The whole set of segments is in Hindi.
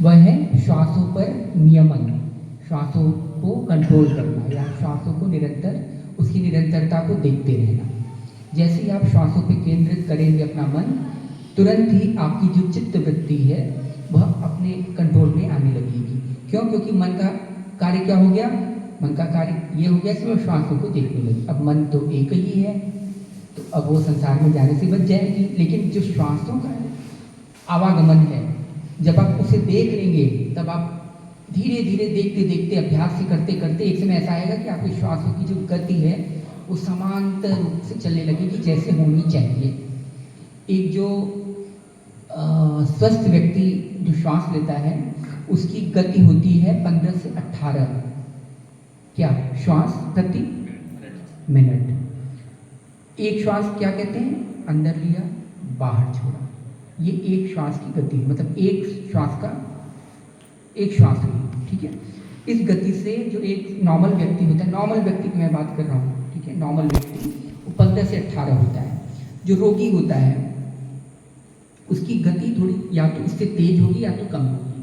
वह है श्वासों पर नियमन, श्वासों को कंट्रोल करना या श्वासों को निरंतर उसकी निरंतरता को देखते रहना। जैसे ही आप श्वासों पर केंद्रित करेंगे अपना मन, तुरंत ही आपकी जो चित्त वृत्ति है वह अपने कंट्रोल में आने लगेगी। क्यों? क्योंकि मन का कार्य क्या हो गया? मन का कार्य ये हो गया कि वो श्वासों को देखने लगी। अब मन तो एक ही है, तो अब वो संसार में जाने से बच जाएगी। लेकिन जो श्वासों का आवागमन है, जब आप उसे देख लेंगे तब आप धीरे धीरे देखते देखते अभ्यास से करते करते एक समय ऐसा आएगा कि आपके श्वासों की जो गति है वो समांतर रूप से चलने लगेगी जैसे होनी चाहिए। एक जो स्वस्थ व्यक्ति जो श्वास लेता है उसकी गति होती है 15 से 18 क्या श्वास प्रति मिनट। एक श्वास क्या कहते हैं? अंदर लिया बाहर छोड़ा, ये एक श्वास की गति, मतलब एक श्वास का एक श्वास हुई। ठीक है, इस गति से जो एक नॉर्मल व्यक्ति होता है, नॉर्मल व्यक्ति की मैं बात कर रहा हूँ, ठीक है, नॉर्मल व्यक्ति वो 15 से 18 होता है। जो रोगी होता है उसकी गति थोड़ी या तो इससे तेज होगी या तो कम होगी।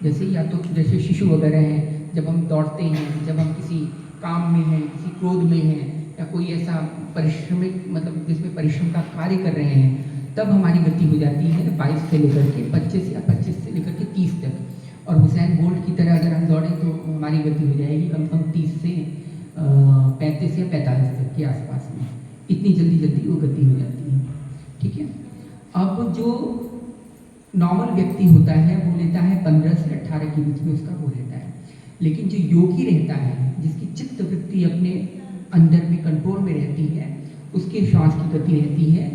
जैसे या तो जैसे शिशु वगैरह हैं, जब हम दौड़ते हैं, जब हम किसी काम में हैं, किसी क्रोध में हैं या कोई ऐसा परिश्रमिक मतलब जिसमें परिश्रम का कार्य कर रहे हैं, तब हमारी गति हो जाती है 22 से लेकर के 25 या 25 से लेकर के 30 तक। और हुसैन बोल्ट की तरह अगर हम दौड़ें तो हमारी गति हो जाएगी कम से कम 30 से 35 या 45 तक के आसपास में। इतनी जल्दी जल्दी वो गति हो जाती है। ठीक है, अब जो नॉर्मल व्यक्ति होता है वो लेता है 15 से 18 के बीच में उसका वो रहता है। लेकिन जो योगी रहता है, जिसकी चित्त वृत्ति अपने अंदर में कंट्रोल में रहती है, उसके श्वास की गति रहती है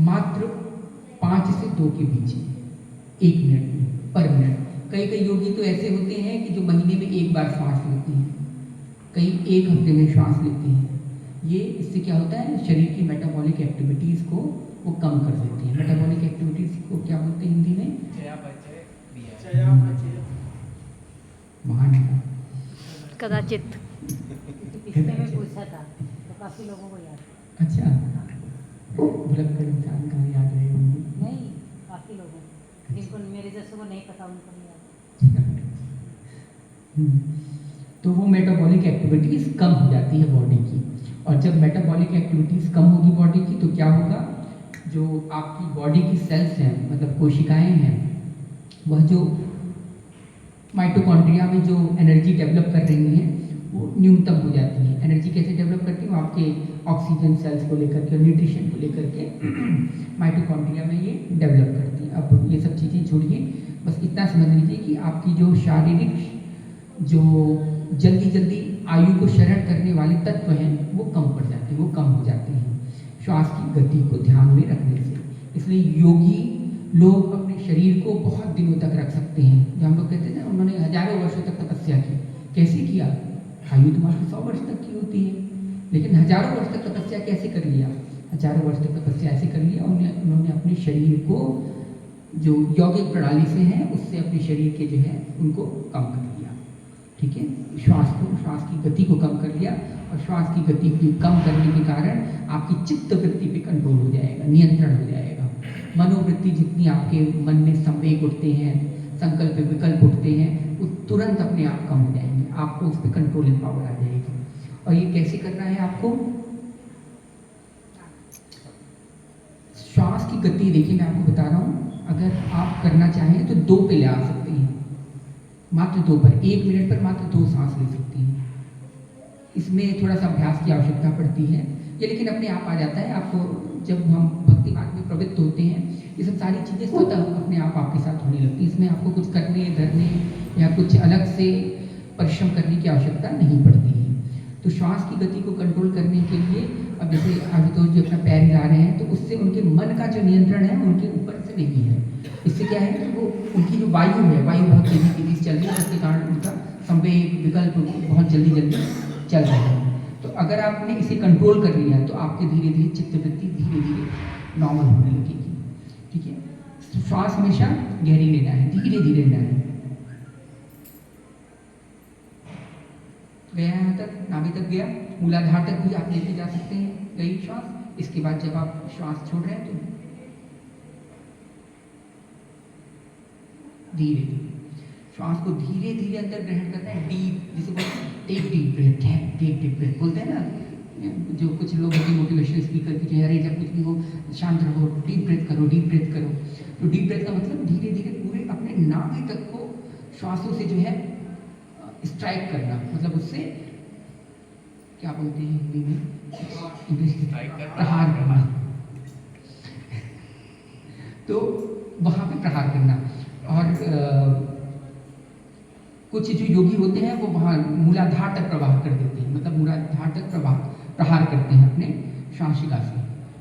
मात्र 5 से 2 के बीच में, 1 मिनट में पर मिनट। कई कई योगी तो ऐसे होते हैं कि जो महीने में एक बार श्वास लेते हैं, कई एक हफ्ते में श्वास लेते हैं। ये इससे क्या होता है, शरीर की मेटाबॉलिक एक्टिविटीज़ को वो कम कर देती है। मेटाबॉलिक एक्टिविटीज़ को क्या बोलते हैं हिंदी में? महान कदाचित में पूछा था तो काफ़ी लोगों को याद। अच्छा, भुलक्कड़ इंसान कहाँ याद रहेगा? नहीं, काफ़ी लोगों को, जिनको मेरे जैसे को नहीं पता उनको नहीं याद। तो वो मेटाबॉलिक एक्टिविटीज़ कम हो जाती है बॉडी की। और जब मेटाबॉलिक एक्टिविटीज़ कम होगी बॉडी की तो क्या होगा, जो आपकी बॉडी की सेल्स हैं, मतलब कोशिकाएं हैं, वह जो माइटोकॉन्ड्रिया में जो एनर्जी डेवलप कर रही हैं वो न्यूनतम हो जाती है। एनर्जी कैसे डेवलप करती है? वो आपके ऑक्सीजन सेल्स को लेकर के, न्यूट्रिशन को लेकर के माइटोकॉन्ड्रिया में ये डेवलप करती है। अब ये सब चीज़ें छोड़िए, बस इतना समझ लीजिए कि आपकी जो शारीरिक जो जल्दी जल्दी आयु को शरण करने वाले तत्व हैं वो कम पड़ जाते हैं, वो कम हो जाते हैं श्वास की गति को ध्यान में रखने से। इसलिए योगी लोग अपने शरीर को बहुत दिनों तक रख सकते हैं। जो हम लोग कहते हैं ना, उन्होंने हजारों वर्षों तक तपस्या की। कैसे किया? आयु तुम्हारी 100 वर्ष तक की होती है, लेकिन हजारों वर्ष तक तपस्या कैसे कर लिया? हजारों वर्ष तक तपस्या ऐसे कर लिया, उन्होंने अपने शरीर को जो यौगिक प्रणाली से है उससे अपने शरीर के जो है उनको कम कर लिया। ठीक है, श्वास की गति को कम कर लिया। और श्वास की गति को कम करने के कारण आपकी चित्त वृत्ति पे कंट्रोल हो जाएगा, नियंत्रण हो जाएगा। मनोवृत्ति जितनी आपके मन में संवेग उठते हैं, संकल्प विकल्प उठते हैं, वो तुरंत अपने आप कम हो जाएंगे। आपको उस पर कंट्रोलिंग पावर आ जाएगी। और ये कैसे करना है आपको? श्वास की गति देखिए, मैं आपको बता रहा हूँ, अगर आप करना चाहें तो 2 पे ले आ सकते हैं, मात्र 2 पर। 1 मिनट पर मात्र 2 सांस ले सकती हैं। इसमें थोड़ा सा अभ्यास की आवश्यकता पड़ती है, ये लेकिन अपने आप आ जाता है। आपको जब हम भक्ति मार्ग में प्रवृत्त होते हैं, ये सब सारी चीज़ें स्वतः अपने आप आपके साथ होने लगती हैं। इसमें आपको कुछ करने धरने या कुछ अलग से परिश्रम करने की आवश्यकता नहीं पड़ती है। तो श्वास की गति को कंट्रोल करने के लिए अब जैसे आशुतोष जी अपना पैर हिला रहे हैं, तो उससे उनके मन का जो नियंत्रण है उनके ऊपर से नहीं है। इससे क्या है कि वो उनकी जो वायु है, वायु बहुत तेजी तेजी से चल रही है, उसके कारण उनका संवेग विकल्प बहुत जल्दी जल्दी चल रहा है। तो अगर आपने इसे कंट्रोल कर लिया तो आपके धीरे धीरे चित्तवृत्ति धीरे धीरे नॉर्मल होने लगेगी। ठीक है, श्वास हमेशा गहरी लेना है, धीरे धीरे लेना है। गया यहाँ तक, नाभि तक गया, मूलाधार तक भी आप लेके जा सकते हैं गई श्वास। इसके बाद जब आप श्वास छोड़ रहे हैं तो धीरे धीरे श्वास को धीरे धीरे अंदर ग्रहण करना है, डीप, जिसे बोलते हैं take deep breath, take deep breath बोलते हैं ना, जो कुछ लोग मोटिवेशनल स्पीकर की, अरे जब कुछ भी हो शांत रहो, डीप ब्रेथ करो, डीप ब्रेथ करो। तो डीप ब्रेथ का मतलब धीरे धीरे पूरे अपने नाभि तक को श्वासों से जो है स्ट्राइक करना, मतलब उससे क्या बोलते हैं हिंदी में, इंग्लिश प्रहार करना। तो वहाँ पे प्रहार करना। और कुछ जो योगी होते हैं वो वहाँ मूलाधार तक प्रवाह कर देते हैं, मतलब मूलाधार तक प्रहार करते हैं अपने श्वासिका से,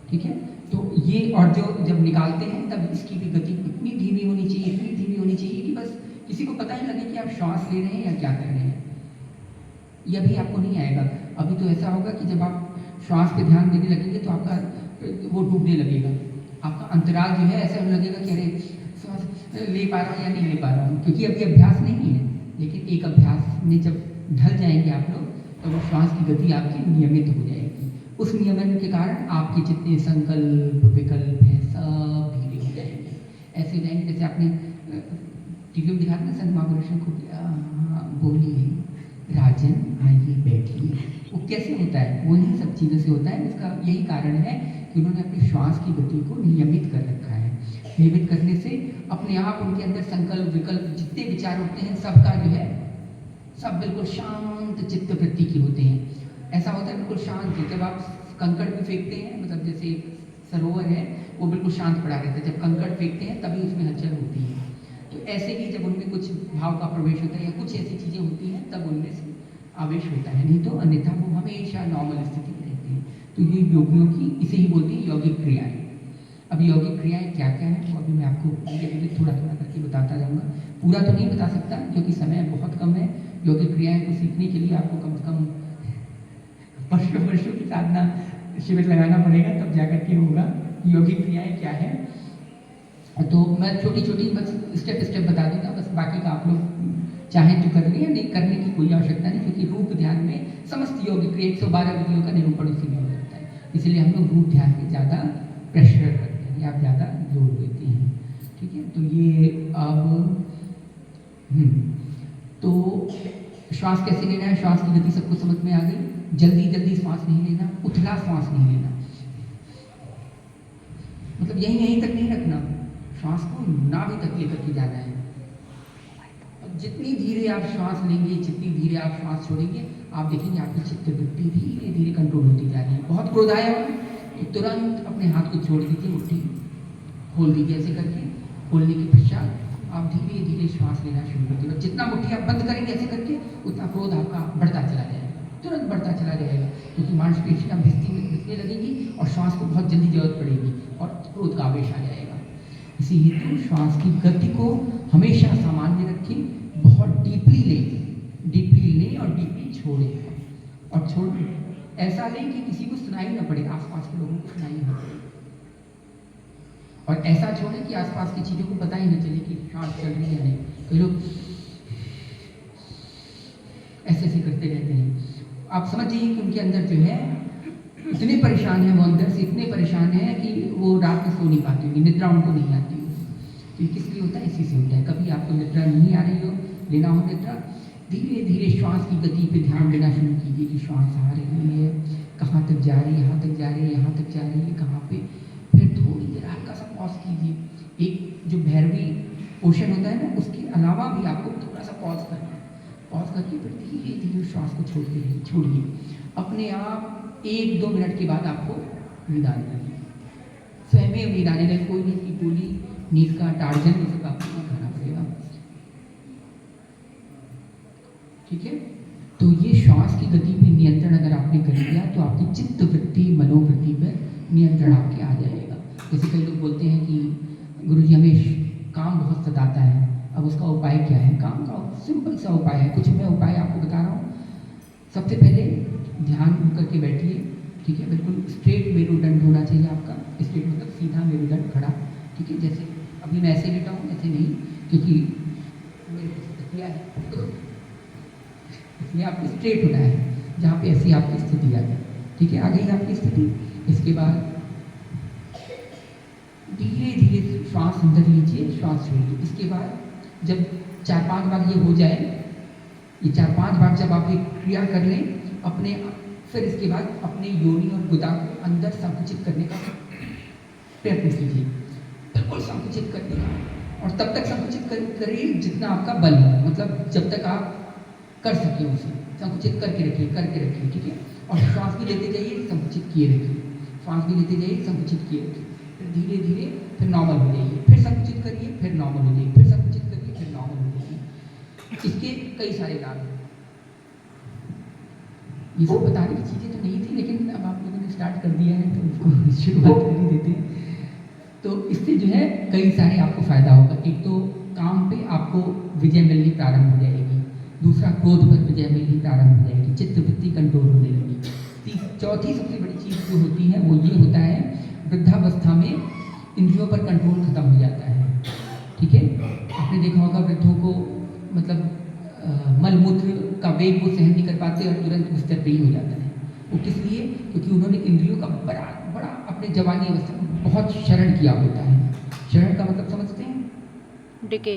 ठीक है। तो ये, और जो जब निकालते हैं तब इसकी भी गति इतनी धीमी होनी चाहिए, इतनी धीमी होनी चाहिए कि बस किसी को पता ही लगे कि आप श्वास ले रहे हैं या क्या कर रहे हैं। यह भी आपको नहीं आएगा। अभी तो ऐसा होगा कि जब आप श्वास पे ध्यान देने लगेंगे तो आपका वो डूबने लगेगा, आपका अंतराल जो है ऐसा होने लगेगा कि अरे श्वास ले पा रहा हूँ या नहीं ले पा रहा हूँ, क्योंकि अभी अभ्यास नहीं है। लेकिन एक अभ्यास में जब ढल जाएंगे आप लोग तो वो श्वास की गति आपकी नियमित हो जाएगी। उस नियमन के कारण आपके जितने संकल्प विकल्प हैं सब धीरे हो जाएंगे, ऐसे हो जाएंगे जैसे आपने टीवी में दिखा था ना, संत महापुरुषों को बोलिए राजन आइए बैठिए, वो कैसे होता है, वो इन्हीं सब चीज़ों से होता है। इसका यही कारण है कि उन्होंने अपने श्वास की गति को नियमित कर रखा है। नियमित करने से अपने आप उनके अंदर संकल्प विकल्प जितने विचार होते हैं सबका जो है सब बिल्कुल शांत चित्त वृत्ति की होते हैं। ऐसा होता है बिल्कुल शांत, जब आप कंकड़ भी फेंकते हैं, मतलब जैसे सरोवर है वो बिल्कुल शांत पड़ा रहता है, जब कंकड़ फेंकते हैं तभी उसमें हलचल होती है। तो ऐसे ही जब उनमें कुछ भाव का प्रवेश होता है या कुछ ऐसी चीज़ें होती हैं तब उनमें से आवेश होता है, नहीं तो अन्यथा वो हमेशा नॉर्मल स्थिति में रहते हैं। तो ये योगियों की, इसे ही बोलते हैं यौगिक क्रियाएं। अब यौगिक क्रियाएं क्या क्या है वो अभी मैं आपको थोड़ा थोड़ा करके बताता जाऊँगा। पूरा तो नहीं बता सकता क्योंकि समय बहुत कम है। यौगिक क्रियाएं को सीखने के लिए आपको कम से कम वर्षों की साधना शिविर लगाना पड़ेगा, तब जाकर के होगा। यौगिक क्रियाएं क्या है तो मैं छोटी छोटी बस स्टेप बता दूंगा, बस बाकी का आप लोग चाहें तो कर लें, नहीं करने की कोई आवश्यकता नहीं, क्योंकि रूप ध्यान में समस्त यौगिक क्रिया 112 विधियों का निरूपण उसी में हो जाता है। इसलिए हम लोग रूप ध्यान में ज़्यादा प्रेशर करते हैं या ज़्यादा जोर देते हैं, ठीक है। तो ये अब तो श्वास कैसे लेना है, श्वास की गति सबको समझ में आ गई। जल्दी जल्दी श्वास नहीं लेना, उथला श्वास नहीं लेना, मतलब यहीं तक नहीं रखना, श्वास को नाभि तक लेकर के जाना है। जितनी धीरे आप श्वास लेंगे, जितनी धीरे आप श्वास छोड़ेंगे, आप देखेंगे आपकी चित्त वृत्ति धीरे धीरे कंट्रोल होती जा रही है। बहुत क्रोध आया हो तो तुरंत अपने हाथ को छोड़ दीजिए, मुट्ठी खोल दीजिए, ऐसे करके खोलने के पश्चात आप धीरे धीरे श्वास लेना शुरू कर दीजिए। जितना मुट्ठी आप बंद करेंगे ऐसे करके, उतना क्रोध आपका बढ़ता चला जाएगा, तुरंत बढ़ता चला जाएगा, क्योंकि मांसपेशियां भिसने लगेंगी और श्वास को बहुत जल्दी जरूरत पड़ेगी और क्रोध का आवेश आ जाएगा। इसी हेतु श्वास की गति को हमेशा सामान्य रखें, बहुत डीपली लें और डीपली छोड़ें, और ऐसा लें कि किसी को सुनाई ना पड़े, आसपास के लोगों को सुनाई ना पड़े, और ऐसा छोड़ें कि आसपास की चीज़ों को पता ही ना चले कि श्वास चल रही है नहीं। कई लोग ऐसे करते रहते हैं, आप समझ जाइए कि उनके अंदर जो है इतने परेशान है, वो अंदर से इतने परेशान है कि वो रात में सो नहीं पाती होगी, निद्रा उनको नहीं आती होगी। तो ये किस लिए होता है, इसी से होता है। कभी आपको निद्रा नहीं आ रही हो, लेना हो निद्रा, धीरे धीरे श्वास की गति पे ध्यान देना शुरू कीजिए कि श्वास आ रही है, कहाँ तक जा रही है, यहाँ तक जा रही है, यहाँ तक जा रही है, कहाँ पे। फिर थोड़ी देर हल्का सा पॉज कीजिए। एक जो भैरवी पोषण होता है ना, उसके अलावा भी आपको थोड़ा सा पॉज करना है। पॉज करके फिर धीरे धीरे श्वास को छोड़िए। अपने आप 1-2 मिनट के बाद आपको नींद आने लगी, स्वयं नींद आने लगी। कोई नींद की गोली, नींद का टार्जन, ये सब आपको खाना पड़ेगा, ठीक है। तो ये श्वास की गति पे नियंत्रण अगर आपने कर लिया तो आपकी चित्त वृत्ति, मनोवृत्ति पर नियंत्रण आपके आ जाएगा। जैसे कई लोग बोलते हैं कि गुरुजी हमें काम बहुत सताता है, अब उसका उपाय क्या है। काम का सिंपल सा उपाय है, कुछ मैं उपाय आपको बता रहा हूँ। सबसे पहले ध्यान करके बैठिए, ठीक है, बिल्कुल स्ट्रेट मेरुदंड होना चाहिए आपका। स्ट्रेट मतलब सीधा मेरुदंड खड़ा, ठीक है। जैसे अभी मैं ऐसे लेटा हूँ, ऐसे नहीं, क्योंकि मेरे तकिया है, इसलिए आपको स्ट्रेट होना है, जहाँ पे ऐसी आपकी स्थिति आ जाए, ठीक है। आ गई आपकी स्थिति। इसके बाद धीरे धीरे श्वास अंदर लीजिए, श्वास छोड़िए। इसके बाद जब 4-5 बार ये हो जाए, ये 4-5 बार जब आप ये क्रिया कर लें अपने, फिर इसके बाद अपने योनि और गुदा को अंदर संकुचित करने का प्रयत्न कीजिए, बिल्कुल संकुचित करने का, और तब तक संकुचित करिए जितना आपका बल हो, मतलब जब तक आप कर सके उसे संकुचित करके रखिए, ठीक है। और श्वास भी लेते जाइए, संकुचित किए रखिए, श्वास भी लेते जाइए, संकुचित किए रखिए, फिर धीरे धीरे फिर नॉर्मल हो जाइए, फिर संकुचित करिए, फिर नॉर्मल हो जाइए, फिर संकुचित करिए, फिर नॉर्मल हो जाइए। इसके कई सारे लाभ हैं। ये सब बताने की चीज़ें तो नहीं थी, लेकिन अब आप लोगों ने स्टार्ट कर दिया है तो उसको शुरुआत कर ही देते हैं। तो इससे जो है कई सारे आपको फायदा होगा। एक तो काम पे आपको विजय मिलनी प्रारंभ हो जाएगी, दूसरा क्रोध पर विजय मिलनी प्रारंभ हो जाएगी, चित्तवृत्ति कंट्रोल होने लगेगी। चौथी सबसे बड़ी चीज़ जो होती है वो ये होता है, वृद्धावस्था में इंद्रियों पर कंट्रोल खत्म हो जाता है, ठीक है। आपने देखा होगा वृद्धों को मतलब मलमूत्र का वेग वो सहन नहीं कर पाते और तुरंत बिस्तर पे ही हो जाता है। वो किस लिए? क्योंकि उन्होंने इंद्रियों का बड़ा अपने जवानी अवस्था में बहुत शरण किया होता है। शरण का मतलब समझते हैं? डिके,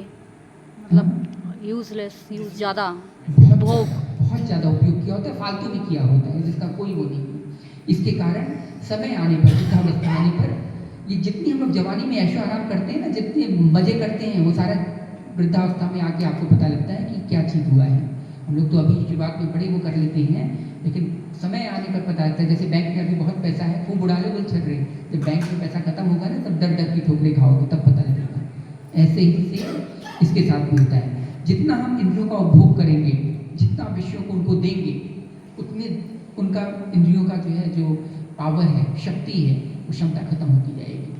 मतलब यूजलेस, यूज ज़्यादा, बहुत ज़्यादा उपयोग किया होता है, फालतू में किया होता है, जिसका कोई वो नहीं। इसके कारण समय आने पर, वृद्धावस्था आने पर, ये जितनी हम लोग जवानी में ऐशो आराम करते हैं ना, जितने मज़े करते हैं, वो सारा वृद्धावस्था में आके आपको पता लगता है कि क्या चीज़ हुआ है। हम लोग तो अभी शुरुआत में बड़े वो कर लेते हैं, लेकिन समय आने पर पता लगता है। जैसे बैंक में अभी बहुत पैसा है, खूब उड़ा लो, चल रहे, जब बैंक में पैसा खत्म होगा ना, तब डर की ठोकरें खाओगे, तब पता लगेगा। ऐसे ही से इसके साथ भी होता है। जितना हम इंद्रियों का उपभोग करेंगे, जितना विषयों को उनको देंगे, उतने उनका इंद्रियों का जो है, जो पावर है, शक्ति है, वो क्षमता खत्म होती जाएगी।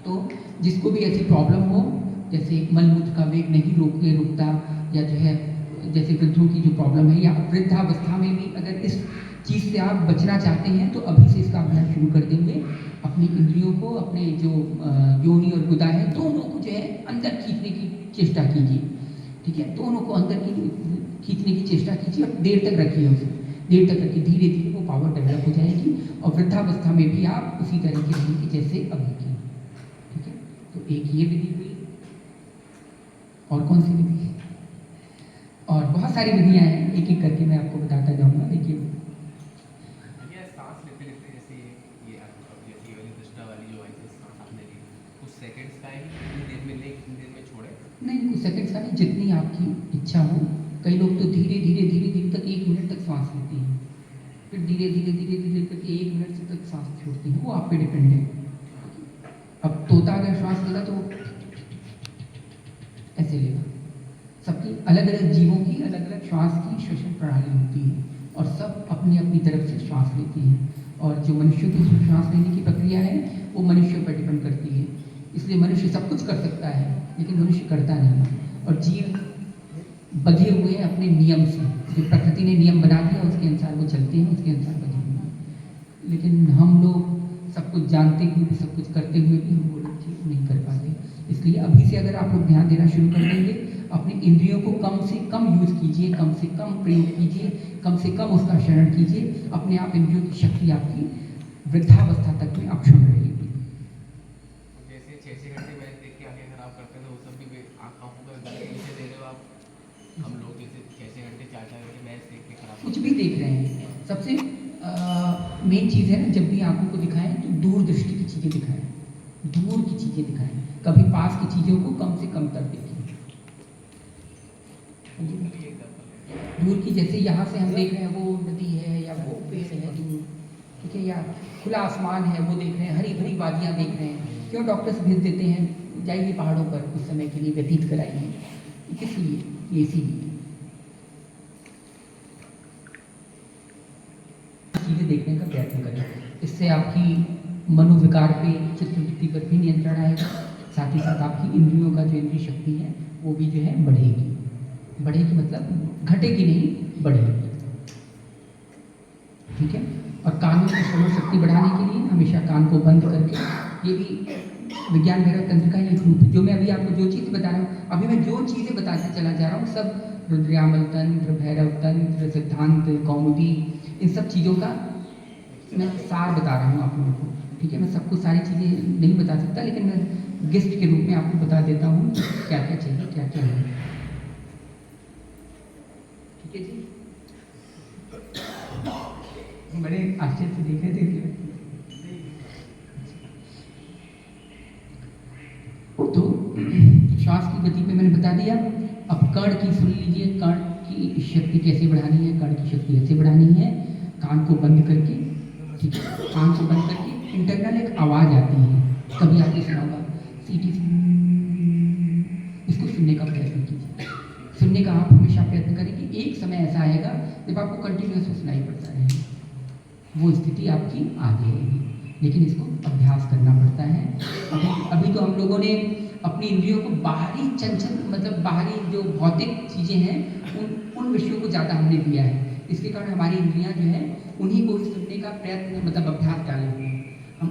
तो जिसको भी ऐसी प्रॉब्लम हो, जैसे मलमूत्र का वेग नहीं रुकता, या जो है जैसे वृद्धों की जो प्रॉब्लम है, या वृद्धावस्था में भी अगर इस चीज़ से आप बचना चाहते हैं, तो अभी से इसका अभ्यास शुरू कर देंगे। अपनी इंद्रियों को, अपने जो योनि और गुदा है, दोनों को जो है अंदर खींचने की चेष्टा कीजिए, ठीक है। दोनों को अंदर खींचने की चेष्टा कीजिए और देर तक रखिए उसे, देर तक रखिए, धीरे धीरे वो पावर डेवलप हो जाएगी और वृद्धावस्था में भी आप उसी तरह की रहेंगे जैसे अभी की, ठीक है। तो एक ये विधि हुई, और कौन सी विधि है? और बहुत सारी विधियाँ हैं, एक एक करके मैं आपको बताता जाऊँगा। देखिए, सांस लेते लेते जैसे ये वाली दृष्टा वाली जो आई सांस आपने ली, कुछ सेकंड्स का है, कितनी देर में ले, कितनी देर में छोड़े? नहीं, कुछ सेकंड्स का नहीं, जितनी आपकी इच्छा हो। कई लोग तो धीरे धीरे तक 1 मिनट तक सांस लेते हैं, फिर धीरे धीरे तक 1 मिनट से तक सांस छोड़ते हैं, वो आप पे डिपेंड है। अब तोता अगर श्वास लेगा तो ऐसे लेगा। सबकी अलग अलग जीवों की अलग अलग श्वास की श्वसन प्रणाली होती है, और सब अपनी अपनी तरफ से श्वास लेते हैं। और जो मनुष्यों की श्वास लेने की प्रक्रिया है, वो मनुष्यों पर डिपेंड करती है। इसलिए मनुष्य सब कुछ कर सकता है, लेकिन मनुष्य करता नहीं। और जीव बंधे हुए हैं अपने नियम से, जो प्रकृति ने नियम बना दिया उसके अनुसार वो चलते हैं, उसके अनुसार बंधे हुए हैं। लेकिन हम लोग सब कुछ जानते हुए भी, सब कुछ करते हुए भी हम वो लोग चीज़ नहीं कर पाते। इसलिए अभी से अगर आप लोग ध्यान देना शुरू कर देंगे, अपने इंद्रियों को कम से कम यूज़ कीजिए, कम से कम प्रयोग कीजिए, कम से कम उसका शरण कीजिए, अपने आप इंद्रियों की शक्ति आपकी वृद्धावस्था तक में अक्षुण्ण रहेगी। जैसे 6-6 घंटे मैच देख के आंखें खराब करते हैं, तो वो सब भी आँखों को नीचे दे रहे हो आप। हम लोग जैसे 6-6 घंटे 4-4 घंटे मैच देख के खराब कुछ भी देख रहे हैं, सबसे मेन चीज़ है ना, जब भी आंखों को दिखाएं तो दूर दृष्टि की चीज़ें दिखाएं, दूर की चीज़ें दिखाएं, कभी पास की चीज़ों को कम से कम तक देखें। दूर की, जैसे यहाँ से हम देख रहे हैं वो नदी है, या वो पेड़ है दूर, ठीक है, या खुला आसमान है वो देख रहे हैं, हरी भरी वादियाँ देख रहे हैं। क्यों डॉक्टर्स भेज देते हैं, जाइए पहाड़ों पर कुछ समय के लिए व्यतीत कराइए, किस लिए? इसीलिए चीज़ें देखने का प्रयत्न करें। इससे आपकी मनोविकार पे, चित्तवृत्ति पर भी नियंत्रण आएगा। साथ ही साथ आपकी इंद्रियों का जो इंद्रिय शक्ति है वो भी जो है बढ़ेगी। बढ़ेगी मतलब घटेगी नहीं, बढ़ेगी, ठीक है। और कानों की श्रवण शक्ति बढ़ाने के लिए हमेशा कान को बंद करके, ये भी विज्ञान भैरव तंत्र का एक रूप है। जो मैं अभी आपको जो चीज़ बता रहा हूँ, अभी मैं जो चीज़ें बताते चला जा रहा हूँ, सब रुद्रयामल तंत्र, भैरव तंत्र, सिद्धांत कौमुदी, इन सब चीज़ों का मैं सार बता रहा हूँ आप लोगों को, ठीक है। मैं सबको सारी चीज़ें नहीं बता सकता, लेकिन मैं गेस्ट के रूप में आपको बता देता हूँ क्या क्या चाहिए, क्या क्या है। तो श्वास की गति पे मैंने बता दिया। अब कर्ण की सुन लीजिए, कर्ण की शक्ति कैसे बढ़ानी है। कर्ण की शक्ति ऐसे बढ़ानी है, कान को बंद करके, ठीक है, कान को बंद करके इंटरनल एक आवाज़ आती है, कभी आपने सुना होगा सीटी, इसको सुनने का प्रयत्न कीजिए। सुनने का आप हमेशा प्रयत्न करें कि एक समय ऐसा आएगा जब आपको कंटिन्यूस सुनाई पड़ता रहेगा, वो स्थिति आपकी आ जाएगी। लेकिन इसको अभ्यास करना पड़ता है। अभी तो हम लोगों ने अपनी इंद्रियों को बाहरी चंचल, मतलब बाहरी जो भौतिक चीज़ें हैं उन विषयों को ज़्यादा हमने दिया है। इसके कारण हमारी इंद्रियां जो है उन्हीं को ही सुनने का प्रयत्न, मतलब अभ्यास डाले हुए हैं। हम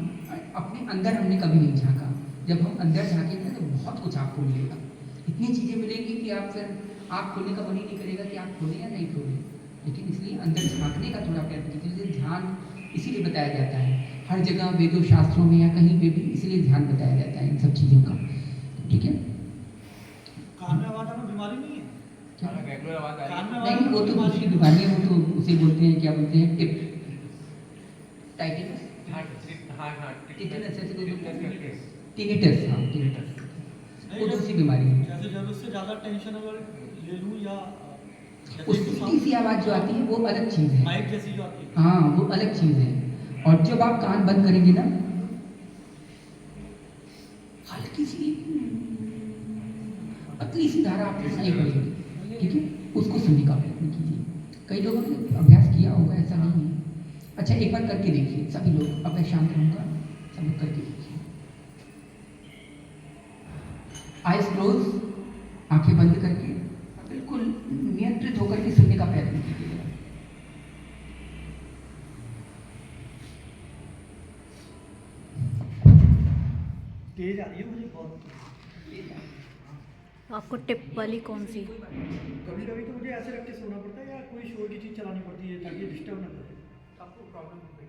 अपने अंदर हमने कभी नहीं झांका। जब हम अंदर झांकेंगे तो बहुत कुछ आपको मिलेगा, इतनी चीज़ें मिलेंगी कि आप फिर आँख खोलने का मन ही नहीं करेगा कि आप खोलें या नहीं खोलें। लेकिन इसलिए अंदर झांकने का थोड़ा प्रयत्न कीजिए। ध्यान इसीलिए बताया जाता है हर जगह, वेदों शास्त्रों में या कहीं पे भी, इसलिए ध्यान बताया जाता है इन सब चीज़ों का, ठीक है। कान में आवाज आना बीमारी नहीं है? क्या? रेगुलर आवाज आ कान में रही है। नहीं, वो तो दूसरी बीमारी है, वो तो उसे बोलते हैं, क्या बोलते हैं, टिप, टाइटिनस, टिटेनस, ऐसे कोई बोलते हैं, टिनिटस, हाँ टिनिटस, वो दूसरी बीमारी है। जैसे जब उससे ज़्यादा टेंशन अगर ले लूँ या उस सीधी सी आवाज़ जो आती है वो अलग चीज़ है, माइक जैसी जो आती है, हाँ वो अलग चीज़ है। और जब आप कान बंद करेंगे ना, हल्की सी पतली सी धारा आपको सुनाई पड़ेगी, ठीक है, उसको सुनने का प्रयत्न कीजिए। कई लोगों ने अभ्यास किया होगा, ऐसा नहीं है। अच्छा, एक बार करके देखिए सभी लोग, अब मैं शांत रहूँगा, सब लोग करके देखिए। आइज क्लोज, आंखें बंद करके बिल्कुल नियंत्रित होकर के सुनने का प्रयत्न कीजिएगा। तेज आ रही है मुझे बहुत। आपको टिप वाली कौन सी? कभी कभी तो मुझे ऐसे रख के सोना पड़ता है या कोई शोर की चीज़ चलानी पड़ती है ताकि डिस्टर्ब ना करे। आपको प्रॉब्लम हो गई।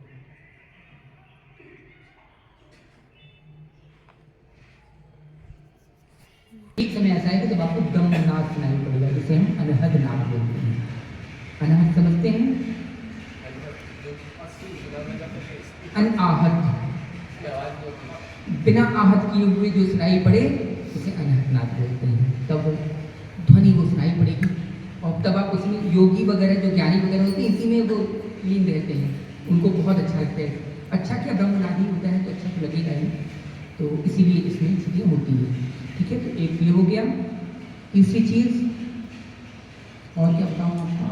एक समय ऐसा है कि जब आपको ब्रह्मनाद सुनाई पड़ेगा, जिसे हम अनहद नाद बोलते हैं। अनहद समझते हैं? अनआहत, बिना आहत किए हुए जो सुनाई पड़े उसे अनहद नाद बोलते हैं। तब ध्वनि वो सुनाई पड़ेगी और तब आप उसमें, योगी वगैरह जो ज्ञानी वगैरह होते हैं इसी में वो लीन रहते हैं, उनको बहुत अच्छा लगता है। अच्छा क्या, ब्रह्मनाद ही होता है तो अच्छा तो लगेगा ही, तो इसीलिए इसमें चीज़ें होती है, ठीक है। तो एक ये हो गया। तीसरी चीज़ और क्या बताऊँ आपको,